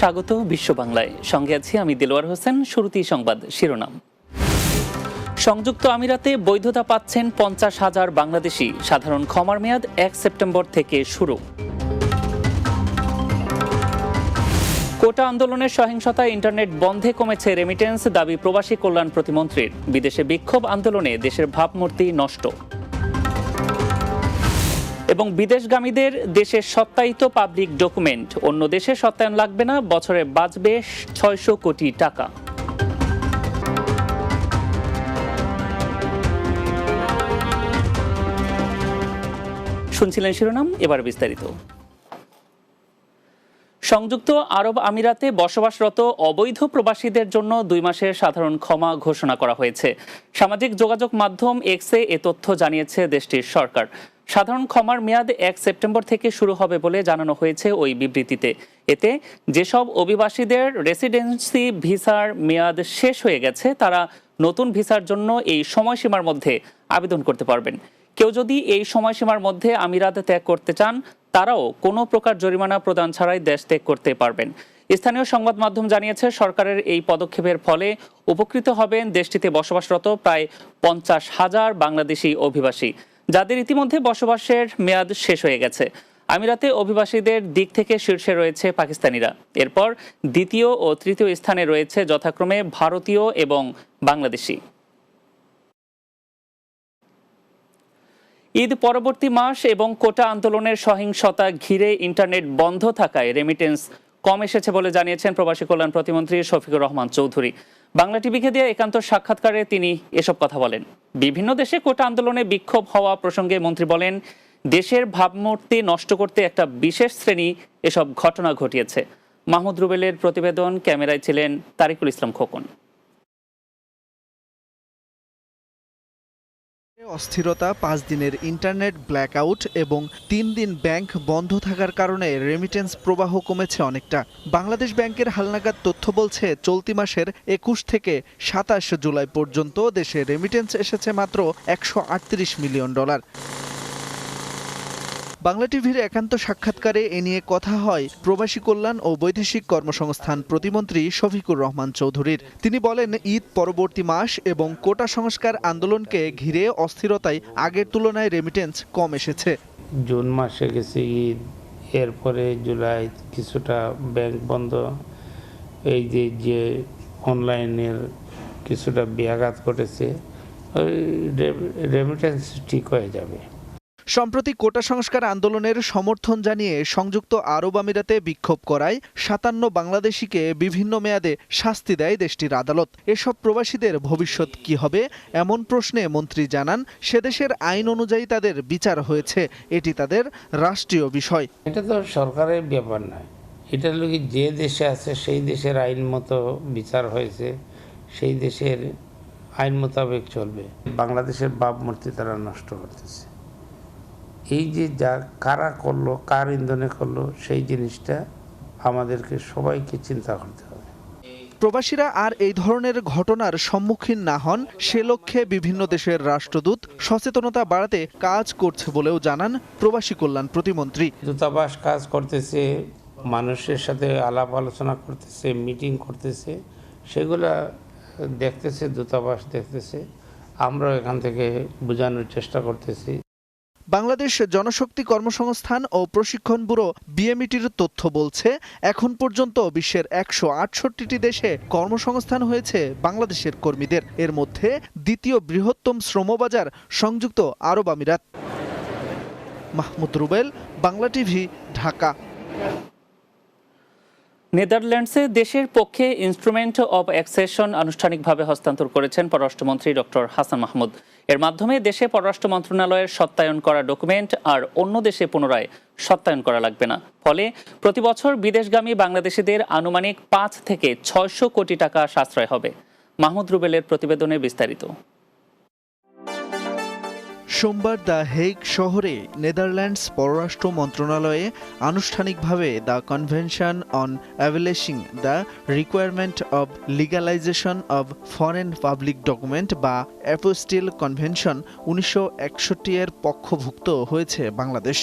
স্বাগত বিশ্ব বাংলায়, সঙ্গে আছি আমি দেলোয়ার হোসেন। শুরুতেই সংবাদ শিরোনাম। সংযুক্ত আমিরাতে বৈধতা পাচ্ছেন 50,000 বাংলাদেশি। সাধারণ ক্ষমার মেয়াদ 1 সেপ্টেম্বর থেকে শুরু। কোটা আন্দোলনের সহিংসতায় ইন্টারনেট বন্ধে কমেছে রেমিটেন্স, দাবি প্রবাসী কল্যাণ প্রতিমন্ত্রীর। বিদেশে বিক্ষোভ আন্দোলনে দেশের ভাবমূর্তি নষ্ট। এবং বিদেশগামীদের দেশের সত্যায়িত পাবলিক ডকুমেন্ট অন্য দেশে সত্যায়ন লাগবে না, বছরে বাঁচবে 600 কোটি টাকা। শুনছিলেন শিরোনাম, এবার বিস্তারিত। সংযুক্ত আরব আমিরাতে বসবাসরত অবৈধ প্রবাসীদের জন্য 2 মাসের সাধারণ ক্ষমা ঘোষণা করা হয়েছে। সামাজিক যোগাযোগ মাধ্যম এক্সে এ তথ্য জানিয়েছে দেশটির সরকার। সাধারণ ক্ষমার মেয়াদ 1 সেপ্টেম্বর থেকে শুরু হবে বলে জানানো হয়েছে ওই বিবৃতিতে। এতে যেসব অভিবাসীদের রেসিডেন্সি ভিসার মেয়াদ শেষ হয়ে গেছে তারা নতুন ভিসার জন্য এই সময়সীমার মধ্যে আবেদন করতে পারবেন। কেউ যদি এই সময়সীমার মধ্যে আমিরাত ত্যাগ করতে চান তারাও কোনো প্রকার জরিমানা প্রদান ছাড়াই দেশ ত্যাগ করতে পারবেন। স্থানীয় সংবাদ মাধ্যম জানিয়েছে সরকারের এই পদক্ষেপের ফলে উপকৃত হবেন দেশটিতে বসবাসরত প্রায় 50,000 বাংলাদেশি অভিবাসী, যাদের ইতিমধ্যে বসবাসের মেয়াদ শেষ হয়ে গেছে। আমিরাতে অভিবাসীদের দিক থেকে শীর্ষে রয়েছে পাকিস্তানিরা, এরপর দ্বিতীয় ও তৃতীয় স্থানে রয়েছে যথাক্রমে ভারতীয় এবং বাংলাদেশি। ঈদ পরবর্তী মাস এবং কোটা আন্দোলনের সহিংসতা ঘিরে ইন্টারনেট বন্ধ থাকায় রেমিটেন্স কম এসেছে বলে জানিয়েছেন প্রবাসী কল্যাণ প্রতিমন্ত্রী শফিকুর রহমান চৌধুরী। বাংলা টিভিকে দেয়া একান্ত সাক্ষাৎকারে তিনি এসব কথা বলেন। বিভিন্ন দেশে কোটা আন্দোলনে বিক্ষোভ হওয়া প্রসঙ্গে মন্ত্রী বলেন, দেশের ভাবমূর্তি নষ্ট করতে একটা বিশেষ শ্রেণী এসব ঘটনা ঘটিয়েছে। মাহমুদ রুবেলের প্রতিবেদন, ক্যামেরায় ছিলেন তারিকুল ইসলাম খোকন। অস্থিরতা, 5 দিনের ইন্টারনেট ব্ল্যাকআউট এবং 3 দিন ব্যাংক বন্ধ থাকার কারণে রেমিটেন্স প্রবাহ কমেছে অনেকটা। বাংলাদেশ ব্যাংকের হালনাগাদ তথ্য বলছে চলতি মাসের 21 থেকে 27 জুলাই পর্যন্ত দেশে রেমিটেন্স এসেছে মাত্র $138 মিলিয়ন। বাংলা টিভির একান্ত সাক্ষাৎকারে এ নিয়ে কথা হয় প্রবাসী কল্যাণ ও বৈদেশিক কর্মসংস্থান প্রতিমন্ত্রী শফিকুর রহমান চৌধুরীর। তিনি বলেন, ঈদ পরবর্তী মাস এবং কোটা সংস্কার আন্দোলনকে ঘিরে অস্থিরতায় আগের তুলনায় রেমিটেন্স কম এসেছে। জুন মাসে গেছে ঈদ, এরপরে জুলাই কিছুটা ব্যাংক বন্ধ, এই যে অনলাইনের কিছুটা ব্যাঘাত ঘটেছে, রেমিটেন্স ঠিক হয়ে যাবে। সম্প্রতি কোটা সংস্কার আন্দোলনের সমর্থন জানিয়ে সংযুক্ত আরব আমিরাতে বিক্ষোভ করায় 57 বাংলাদেশিকে বিভিন্ন মেয়াদে শাস্তি দেয় দেশটির আদালত। এসব প্রবাসীদের ভবিষ্যৎ কি হবে এমন প্রশ্নে মন্ত্রী জানান, সেদেশের আইন অনুযায়ী তাদের বিচার হয়েছে, এটি তাদের রাষ্ট্রীয় বিষয়। এটা তো সরকারের ব্যাপার নয়, এটা লোক যে দেশে আছে সেই দেশের আইন মতো বিচার হয়েছে, সেই দেশের আইন মোতাবেক চলবে। বাংলাদেশের ভাবমূর্তি তারা নষ্ট করতেছে। এই যে যা কারা করলো, কার ইন্ধনে করলো, সেই জিনিসটা আমাদেরকে সবাইকে চিন্তা করতে হবে। প্রবাসীরা আর এই ধরনের ঘটনার সম্মুখীন না হন সে লক্ষ্যে বিভিন্ন দেশের রাষ্ট্রদূত সচেতনতা বাড়াতে কাজ করছে বলেও জানান প্রবাসী কল্যাণ প্রতিমন্ত্রী। দূতাবাস কাজ করতেছে, মানুষের সাথে আলাপ আলোচনা করতেছে, মিটিং করতেছে, সেগুলা দেখতেছে, দূতাবাস দেখতেছে, আমরা এখান থেকে বোঝানোর চেষ্টা করতেছি। বাংলাদেশ জনশক্তি কর্মসংস্থান ও প্রশিক্ষণ ব্যুরো বিএমইটির তথ্য বলছে, এখন পর্যন্ত বিশ্বের 168টি দেশে কর্মসংস্থান হয়েছে বাংলাদেশের কর্মীদের। এর মধ্যে দ্বিতীয় বৃহত্তম শ্রমবাজার সংযুক্ত আরব আমিরাত। মাহমুদ রুবেল, বাংলা টিভি, ঢাকা। নেদারল্যান্ডসে দেশের পক্ষে ইনস্ট্রুমেন্ট অব অ্যাকসেশন আনুষ্ঠানিকভাবে হস্তান্তর করেছেন পররাষ্ট্রমন্ত্রী ডক্টর হাসান মাহমুদ। এর মাধ্যমে দেশে পররাষ্ট্র মন্ত্রণালয়ের সত্যায়ন করা ডকুমেন্ট আর অন্য দেশে পুনরায় সত্যায়ন করা লাগবে না। ফলে প্রতি বছর বিদেশগামী বাংলাদেশিদের আনুমানিক 5 থেকে 600 কোটি টাকা সাশ্রয় হবে। মাহমুদ রুবেলের প্রতিবেদনে বিস্তারিত। সোমবার দ্য হেগ শহরে নেদারল্যান্ডস পররাষ্ট্র মন্ত্রণালয়ে আনুষ্ঠানিকভাবে the convention on abolishing the requirement of legalisation of foreign public document বা অ্যাপোস্টিল কনভেনশন 1961 এর পক্ষভুক্ত হয়েছে বাংলাদেশ।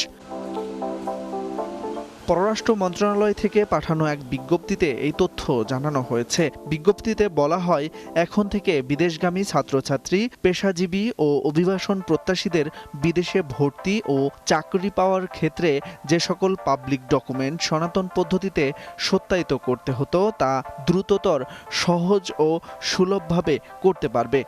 পররাষ্ট্র মন্ত্রণালয় থেকে পাঠানো এক বিজ্ঞপ্তিতে এই তথ্য জানানো হয়েছে। বিজ্ঞপ্তিতে বলা হয়, এখন থেকে বিদেশগামী ছাত্রছাত্রী, পেশাজীবী ও অভিবাসন প্রত্যাশীদের বিদেশে ভর্তি ও চাকরি পাওয়ার ক্ষেত্রে যে সকল পাবলিক ডকুমেন্ট সনাতন পদ্ধতিতে সত্যায়িত করতে হতো তা দ্রুততর, সহজ ও সুলভভাবে করতে পারবে।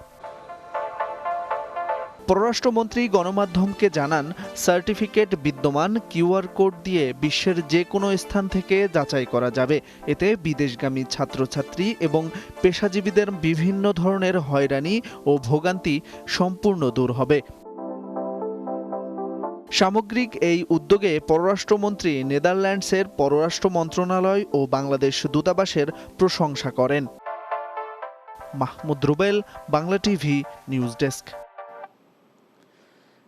পররাষ্ট্রমন্ত্রী গণমাধ্যমকে জানান, সার্টিফিকেট বিদ্যমান কিউআর কোড দিয়ে বিশ্বের যে কোনো স্থান থেকে যাচাই করা যাবে। এতে বিদেশগামী ছাত্রছাত্রী এবং পেশাজীবীদের বিভিন্ন ধরনের হয়রানি ও ভোগান্তি সম্পূর্ণ দূর হবে। সামগ্রিক এই উদ্যোগে পররাষ্ট্রমন্ত্রী নেদারল্যান্ডসের পররাষ্ট্র মন্ত্রণালয় ও বাংলাদেশ দূতাবাসের প্রশংসা করেন। Mahmud Rubel, Bangla TV, news desk.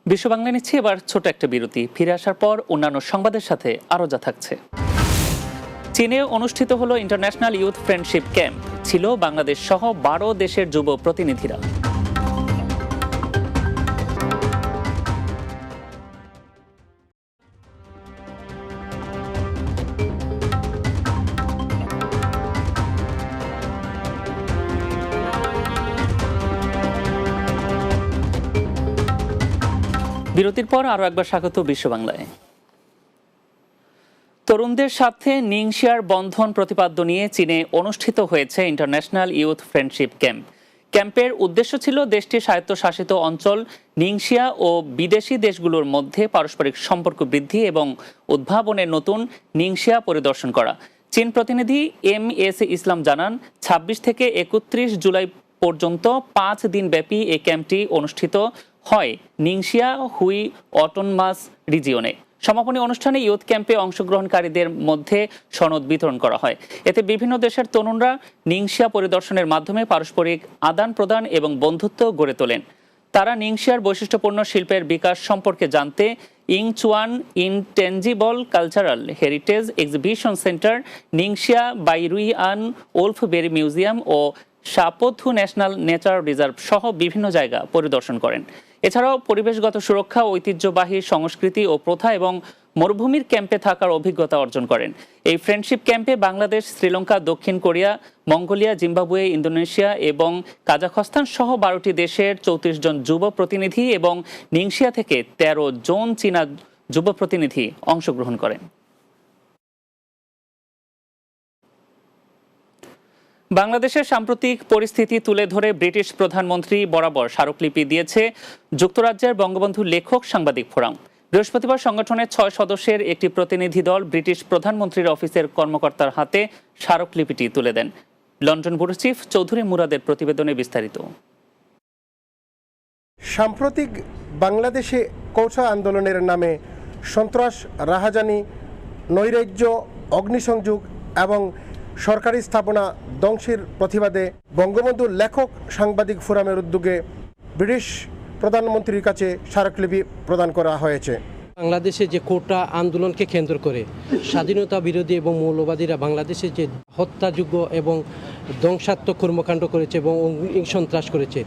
বিশ্ব বাংলা নিচ্ছে এবার ছোট একটা বিরতি। ফিরে আসার পর অন্যান্য সংবাদের সাথে আরও যা থাকছে। চীনে অনুষ্ঠিত হলো ইন্টারন্যাশনাল ইউথ ফ্রেন্ডশিপ ক্যাম্প। ছিল বাংলাদেশ সহ 12 দেশের যুব প্রতিনিধিরা। বিরতির পর আরও একবার স্বাগত বিশ্ব বাংলায়। তরুণদের সাথে নিংশিয়ার বন্ধন প্রতিপাদ্য নিয়ে চীনে অনুষ্ঠিত হয়েছে ইন্টারন্যাশনাল ইউথ ফ্রেন্ডশিপ ক্যাম্প। ক্যাম্পের উদ্দেশ্য ছিল দেশটির স্বায়ত্তশাসিত অঞ্চল নিংশিয়া ও বিদেশি দেশগুলোর মধ্যে পারস্পরিক সম্পর্ক বৃদ্ধি এবং উদ্ভাবনের নতুন নিংশিয়া পরিদর্শন করা। চীন প্রতিনিধি MS ইসলাম জানান, 26 থেকে 31 জুলাই পর্যন্ত 5 দিনব্যাপী এই ক্যাম্পটি অনুষ্ঠিত হয় নিংশিয়া হুই অটোনমাস রিজিয়নে। সমাপনী অনুষ্ঠানে ইউথ ক্যাম্পে অংশগ্রহণকারীদের মধ্যে সনদ বিতরণ করা হয়। এতে বিভিন্ন দেশের তরুণরা নিংশিয়া পরিদর্শনের মাধ্যমে পারস্পরিক আদান প্রদান এবং বন্ধুত্ব গড়ে তোলেন। তারা নিংশিয়ার বৈশিষ্ট্যপূর্ণ শিল্পের বিকাশ সম্পর্কে জানতে Yinchuan intangible cultural heritage exhibition centre, Ningxia Bairuiyuan wolfberry museum ও শাপথু ন্যাশনাল নেচার রিজার্ভ সহ বিভিন্ন জায়গা পরিদর্শন করেন। এছাড়াও পরিবেশগত সুরক্ষা, ঐতিহ্যবাহী সংস্কৃতি ও প্রথা এবং মরুভূমির ক্যাম্পে থাকার অভিজ্ঞতা অর্জন করেন। এই ফ্রেন্ডশিপ ক্যাম্পে বাংলাদেশ, শ্রীলঙ্কা, দক্ষিণ কোরিয়া, মঙ্গোলিয়া, জিম্বাবুয়ে, ইন্দোনেশিয়া এবং কাজাখস্তান সহ 12টি দেশের 34 জন যুব প্রতিনিধি এবং নিংশিয়া থেকে 13 জন চীনা যুব প্রতিনিধি অংশগ্রহণ করেন। বাংলাদেশের সাম্প্রতিক পরিস্থিতি তুলে ধরে ব্রিটিশ প্রধানমন্ত্রী বরাবর স্মারকলিপি দিয়েছে যুক্তরাজ্যের বঙ্গবন্ধু লেখক সাংবাদিক ফোরাম। বৃহস্পতিবার সংগঠনের 6 সদস্যের একটি প্রতিনিধি দল ব্রিটিশ প্রধানমন্ত্রীর অফিসের কর্মকর্তার হাতে স্মারকলিপিটি তুলে দেন। লন্ডন ব্যুরো চিফ চৌধুরী মুরাদের প্রতিবেদনে বিস্তারিত। সাম্প্রতিক বাংলাদেশে কোঠা আন্দোলনের নামে সন্ত্রাস, রাহাজানি, নৈরাজ্য, অগ্নিসংযোগ এবং সরকারি স্থাপনা ধ্বংসের প্রতিবাদে বঙ্গবন্ধু লেখক সাংবাদিক ফোরামের উদ্যোগে ব্রিটিশ প্রধানমন্ত্রীর কাছে স্মারকলিপি প্রদান করা হয়েছে। বাংলাদেশে যে কোটা আন্দোলনকে কেন্দ্র করে স্বাধীনতা বিরোধী এবং মৌলবাদীরা বাংলাদেশে যে হত্যাযোগ্য এবং ধ্বংসাত্মক কর্মকাণ্ড করেছে এবং সন্ত্রাস করেছে,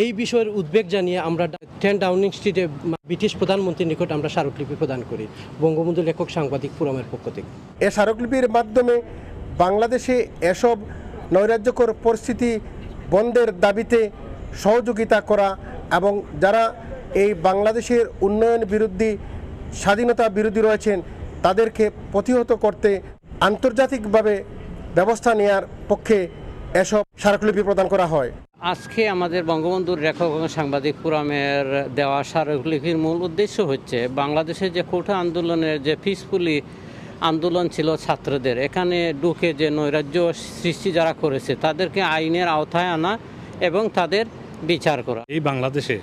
এই বিষয়ের উদ্বেগ জানিয়ে আমরা 10 ডাউনিং স্ট্রিটে ব্রিটিশ প্রধানমন্ত্রীর নিকট আমরা স্মারকলিপি প্রদান করি বঙ্গবন্ধু লেখক সাংবাদিক ফোরামের পক্ষ থেকে। এই স্মারকলিপির মাধ্যমে বাংলাদেশে এসব নৈরাজ্যকর পরিস্থিতি বন্ধের দাবিতে সহযোগিতা করা এবং যারা এই বাংলাদেশের উন্নয়ন বিরোধী, স্বাধীনতা বিরোধী রয়েছেন তাদেরকে প্রতিহত করতে আন্তর্জাতিকভাবে ব্যবস্থা নেওয়ার পক্ষে এসব স্মারকলিপি প্রদান করা হয়। আজকে আমাদের বঙ্গবন্ধুর লেখক সাংবাদিক ফোরামের দেওয়া স্মারকলিপির মূল উদ্দেশ্য হচ্ছে বাংলাদেশের যে কোটা আন্দোলনের যে পিসফুলি আন্দোলন ছিল ছাত্রদের, এখানে ঢুকে যে নৈরাজ্য সৃষ্টি যারা করেছে তাদেরকে আইনের আওতায় আনা এবং তাদের বিচার করা। এই বাংলাদেশে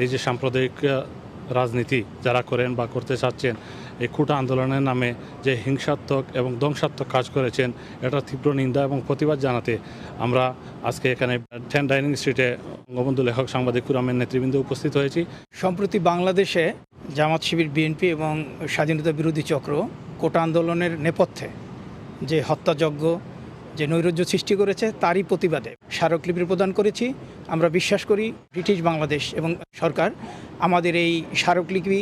এই যে সাম্প্রদায়িক রাজনীতি যারা করেন বা করতে চাচ্ছেন, এই কোটা আন্দোলনের নামে যে হিংসাত্মক এবং ধ্বংসাত্মক কাজ করেছেন, এটা তীব্র নিন্দা এবং প্রতিবাদ জানাতে আমরা আজকে এখানে 10 ডাইনিং স্ট্রিটে বঙ্গবন্ধু লেখক সাংবাদিক ফোরামের নেতৃবৃন্দ উপস্থিত হয়েছি। সম্প্রতি বাংলাদেশে জামাত শিবির, বিএনপি এবং স্বাধীনতা বিরোধী চক্র কোটা আন্দোলনের নেপথ্যে যে হত্যাযজ্ঞ, যে নৈরাজ্য সৃষ্টি করেছে তারই প্রতিবাদে স্মারকলিপি প্রদান করেছি। আমরা বিশ্বাস করি ব্রিটিশ বাংলাদেশ এবং সরকার আমাদের এই স্মারকলিপি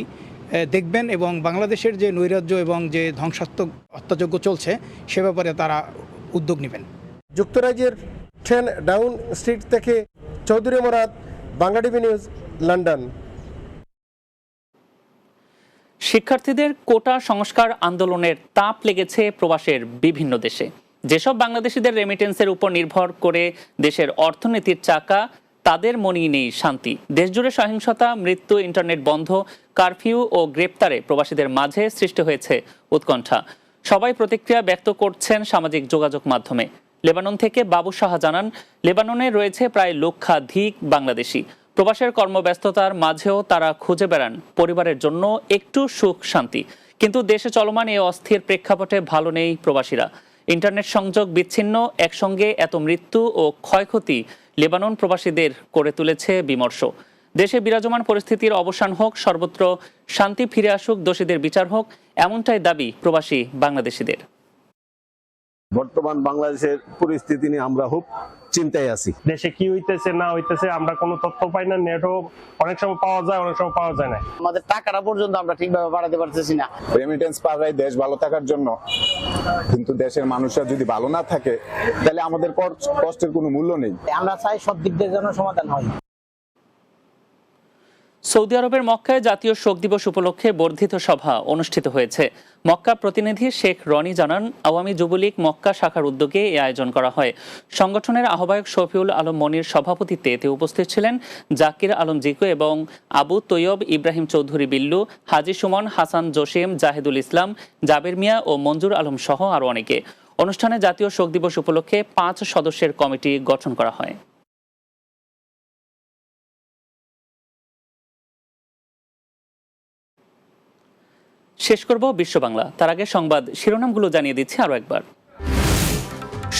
দেখবেন এবং বাংলাদেশের যে নৈরাজ্য এবং যে ধ্বংসাত্মক হত্যাযজ্ঞ চলছে সে ব্যাপারে তারা উদ্যোগ নেবেন। যুক্তরাজ্যের 10 ডাউন স্ট্রিট থেকে Chowdhury Morad, Bangla TV news, London. শিক্ষার্থীদের কোটা সংস্কার আন্দোলনের তাপ লেগেছে প্রবাসের বিভিন্ন দেশে। যেসব বাংলাদেশিদের রেমিটেন্সের উপর নির্ভর করে দেশের অর্থনীতির চাকা, তাদের মনেই নেই শান্তি। দেশজুড়ে সহিংসতা, মৃত্যু, ইন্টারনেট বন্ধ, কারফিউ ও গ্রেপ্তারে প্রবাসীদের মাঝে সৃষ্টি হয়েছে উৎকণ্ঠা। সবাই প্রতিক্রিয়া ব্যক্ত করছেন সামাজিক যোগাযোগ মাধ্যমে। লেবানন থেকে বাবু সাহা জানান, লেবাননে রয়েছে প্রায় লক্ষাধিক বাংলাদেশি। প্রবাসের কর্মব্যস্ততার মাঝেও তারা খুঁজে বেড়ান পরিবারের জন্য একটু সুখ শান্তি। কিন্তু দেশে চলমান এই অস্থির প্রেক্ষাপটে ভালো নেই প্রবাসীরা। ইন্টারনেট সংযোগ বিচ্ছিন্ন, একসঙ্গে এত মৃত্যু ও ক্ষয়ক্ষতি লেবানন প্রবাসীদের করে তুলেছে বিমর্ষ। দেশে বিরাজমান পরিস্থিতির অবসান হোক, সর্বত্র শান্তি ফিরে আসুক, দোষীদের বিচার হোক, এমনটাই দাবি প্রবাসী বাংলাদেশিদের। বর্তমান বাংলাদেশের পরিস্থিতি নিয়ে আমরা খুব চিন্তায় আছি। দেশে কি হইতেছে না হইতেছে আমরা কোনো তথ্য পাই না। নেটও অনেক সময় পাওয়া যায়, অনেক সময় পাওয়া যায় না। আমাদের টাকাটা পর্যন্ত আমরা ঠিকভাবে বাড়াতে পারতেছি না। রেমিটেন্স পাঠায় দেশ ভালো থাকার জন্য, কিন্তু দেশের মানুষরা যদি ভালো না থাকে তাহলে আমাদের কষ্টের কোনো মূল্য নেই। আমরা চাই সব দিক দিয়ে যেন সমাধান হয়। সৌদি আরবের মক্কায় জাতীয় শোক দিবস উপলক্ষে বর্ধিত সভা অনুষ্ঠিত হয়েছে। মক্কা প্রতিনিধি শেখ রনি জানান, আওয়ামী যুবলীগ মক্কা শাখার উদ্যোগে এই আয়োজন করা হয়। সংগঠনের আহ্বায়ক শফিউল আলম মনির সভাপতিত্বে এতে উপস্থিত ছিলেন জাকির আলম জিকু এবং আবু তৈয়ব, ইব্রাহিম চৌধুরী বিল্লু, হাজি সুমন, হাসান জসিম, জাহিদুল ইসলাম, জাবের মিয়া ও মঞ্জুর আলম সহ আরও অনেকে। অনুষ্ঠানে জাতীয় শোক দিবস উপলক্ষে 5 সদস্যের কমিটি গঠন করা হয়। শেষ করব বিশ্ব বাংলা, তার আগে সংবাদ শিরোনামগুলো জানিয়ে দিচ্ছি আরও একবার।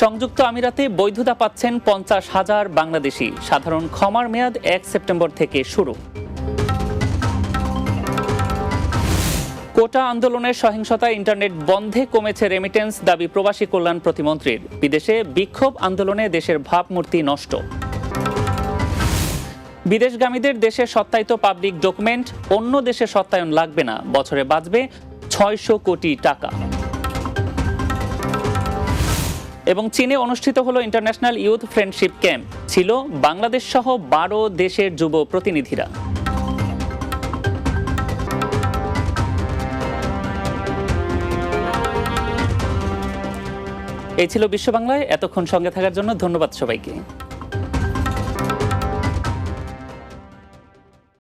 সংযুক্ত আমিরাতে বৈধতা পাচ্ছেন 50,000 বাংলাদেশি। সাধারণ ক্ষমার মেয়াদ 1 সেপ্টেম্বর থেকে শুরু। কোটা আন্দোলনের সহিংসতায় ইন্টারনেট বন্ধে কমেছে রেমিটেন্স, দাবি প্রবাসী কল্যাণ প্রতিমন্ত্রীর। বিদেশে বিক্ষোভ আন্দোলনে দেশের ভাবমূর্তি নষ্ট। বিদেশগামীদের দেশে সত্যায়িত পাবলিক ডকুমেন্ট অন্য দেশে সত্যায়ন লাগবে না, বছরে বাঁচবে 600 কোটি টাকা। এবং চীনে অনুষ্ঠিত হলো ইন্টারন্যাশনাল ইউথ ফ্রেন্ডশিপ ক্যাম্প, ছিল বাংলাদেশ সহ 12 দেশের যুব প্রতিনিধিরা। এই ছিল বিশ্ব বাংলায়। এতক্ষণ সঙ্গে থাকার জন্য ধন্যবাদ সবাইকে।